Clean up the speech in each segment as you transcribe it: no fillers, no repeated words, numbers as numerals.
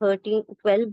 12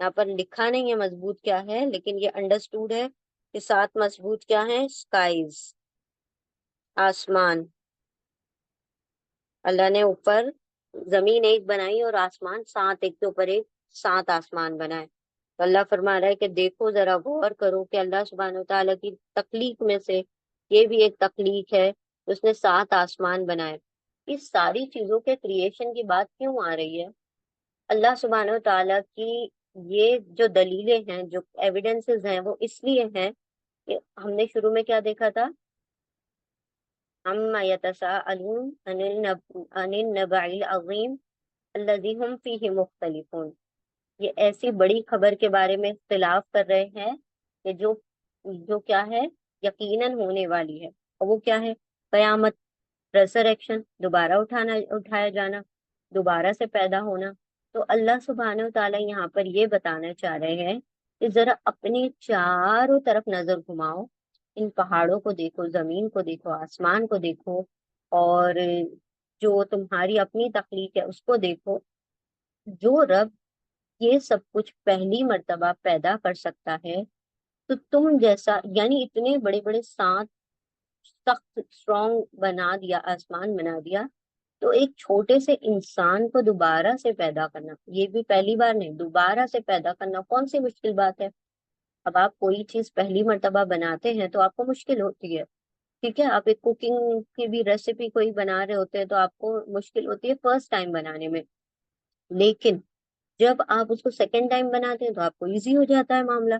یہاں پر لکھا نہیں ہے مضبوط کیا ہے، لیکن یہ انڈرسٹوڈ ہے کہ 7 مضبوط کیا ہے؟ اسکائز، آسمان. اللہ نے اوپر زمین ایک بنائی اور آسمان 7 ایک کے اوپر ایک 7 آسمان بنائے. تو اللہ فرما رہا ہے کہ دیکھو ذرا غور کرو کہ اللہ سبحانہ وتعالیٰ کی تخلیق میں سے یہ بھی ایک تخلیق ہے. اس نے 7 آسمان بنائے. اس ساری چیزوں کے کریشن کی بات کیوں آ رہی ہے؟ اللہ سبحانہ وتعالیٰ کی یہ جو دلیلیں ہیں، جو ایویڈنسز ہیں، وہ اس لیے ہیں کہ ہم نے شروع میں کیا دیکھا تھا؟ عما یتساءلون عن النبع العظیم الذی هم فیہ مختلفون. یہ ایسی بڑی خبر کے بارے میں اختلاف کر رہے ہیں کہ جو کیا ہے؟ یقیناً ہونے والی ہے. اور وہ کیا ہے؟ قیامت، ریسریکشن، دوبارہ اٹھایا جانا، دوبارہ سے پیدا ہونا. تو اللہ سبحانہ و تعالیٰ یہاں پر یہ بتانا چاہ رہے ہیں کہ ذرا اپنی چاروں طرف نظر گھماؤ، ان پہاڑوں کو دیکھو، زمین کو دیکھو، آسمان کو دیکھو، اور جو تمہاری اپنی تخلیق ہے اس کو دیکھو. جو رب یہ سب کچھ پہلی مرتبہ پیدا کر سکتا ہے، تو تم جیسا، یعنی اتنے بڑے بڑے 7 سخت اسٹرانگ بنا دیا، آسمان بنا دیا، تو ایک چھوٹے سے انسان کو دوبارہ سے پیدا کرنا، یہ بھی پہلی بار نہیں، دوبارہ سے پیدا کرنا کون سی مشکل بات ہے؟ اب آپ کوئی چیز پہلی مرتبہ بناتے ہیں تو آپ کو مشکل ہوتی ہے، ٹھیک ہے. آپ ایک کوکنگ کی بھی ریسیپی کوئی بنا رہے ہوتے ہیں تو آپ کو مشکل ہوتی ہے فرسٹ ٹائم بنانے میں، لیکن جب آپ اس کو سیکنڈ ٹائم بناتے ہیں تو آپ کو ایزی ہو جاتا ہے معاملہ.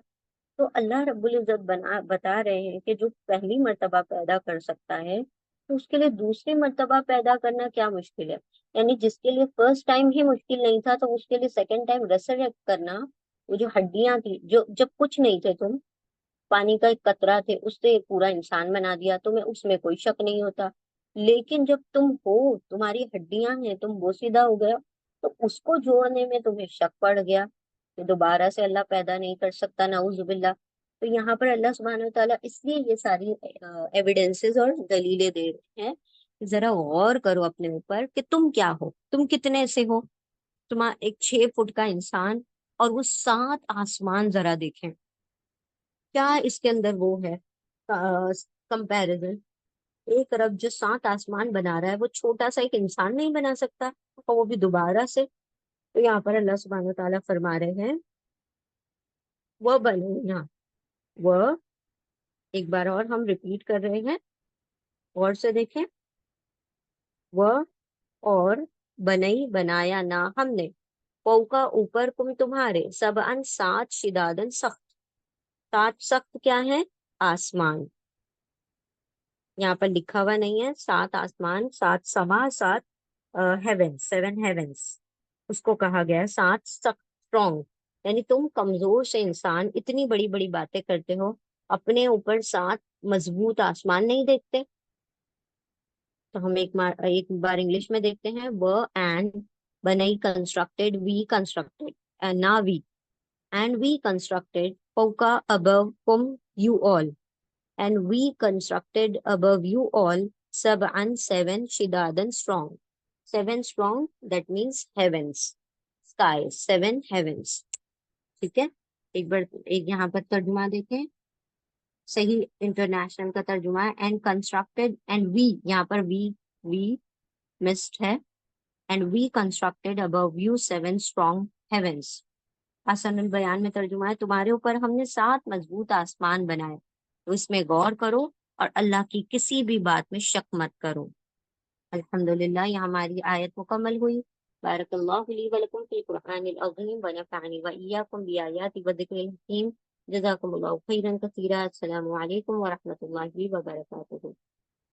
تو اللہ رب العزت بتا رہے ہیں کہ جو پہلی مرتبہ پیدا کر سکتا ہے تو اس کے لیے دوسری مرتبہ پیدا کرنا کیا مشکل ہے؟ یعنی جس کے لیے فرسٹ ٹائم ہی مشکل نہیں تھا تو اس کے لیے سیکنڈ ٹائم ریسریکٹ کرنا. وہ جو ہڈیاں تھی، جو جب کچھ نہیں تھے تم، پانی کا ایک قطرہ تھے، اس سے ایک پورا انسان بنا دیا تمہیں، اس میں کوئی شک نہیں ہوتا. لیکن جب تم ہو، تمہاری ہڈیاں ہیں، تم بوسیدہ ہو گیا، تو اس کو جوڑنے میں تمہیں شک پڑ گیا کہ دوبارہ سے اللہ پیدا نہیں کر سکتا، نعوذ باللہ. تو یہاں پر اللہ سبحانہ و تعالیٰ اس لیے یہ ساری ایویڈنسز اور دلیلیں دے رہے ہیں. ذرا غور کرو اپنے اوپر کہ تم کیا ہو، تم کتنے سے ہو. تمہارا ایک 6 فٹ کا انسان اور وہ 7 آسمان، ذرا دیکھیں کیا اس کے اندر وہ ہے کمپیریزن. ایک رب جو 7 آسمان بنا رہا ہے، وہ چھوٹا سا ایک انسان نہیں بنا سکتا، اور وہ بھی دوبارہ سے. تو یہاں پر اللہ سبحانہ تعالیٰ فرما رہے ہیں وہ بنینا، وہ ایک بار اور ہم ریپیٹ کر رہے ہیں، غور سے دیکھیں. وہ اور بنئی بنایا نہ ہم نے، پوکا اوپر کم تمہارے، سب ان 7 شدادن سخت. 7 سخت کیا ہے؟ آسمان. یہاں پر لکھا ہوا نہیں ہے 7 آسمان، 7 سما، 7 ہیونس، 7 ہیونس اس کو کہا گیا ہے. 7 سخت اسٹرانگ، یعنی تم کمزور سے انسان اتنی بڑی بڑی باتیں کرتے ہو، اپنے اوپر 7 مضبوط آسمان نہیں دیکھتے. تو ہم ایک بار انگلش میں دیکھتے ہیں. وہ اینڈ بنئی کنسٹرکٹیڈ، وی کنسٹرکٹیڈ نہ وی، اینڈ وی کنسٹرکٹیڈ پوکا ابو کم you all, and we constructed above you all sab'an 7 shidadan strong. 7 strong, that means heavens, skies, 7 heavens. ٹھیک ہے. ایک بار ایک یہاں پر ترجمہ دیکھیں، صحیح انٹرنیشنل کا ترجمہ ہے. اینڈ کنسٹرکٹیڈ، اینڈ وی، یہاں پر وی مسڈ ہے. And we constructed above you 7 strong heavens. Hasan al Bayan میں ترجمہ ہے، تمہارے اوپر ہم نے 7 مضبوط آسمان بنائے. تو اس میں غور کرو اور اللہ کی کسی بھی بات میں شک مت کرو. الحمدللہ یہ ہماری آیت مکمل ہوئی. بارک اللہ لی ولکم فی القرآن العظیم ونفعنی وإیاکم بآیات وذکر الحکیم. جزاکم اللہ خیرا کثیرا. السلام علیکم ورحمۃ اللہ وبرکاتہ.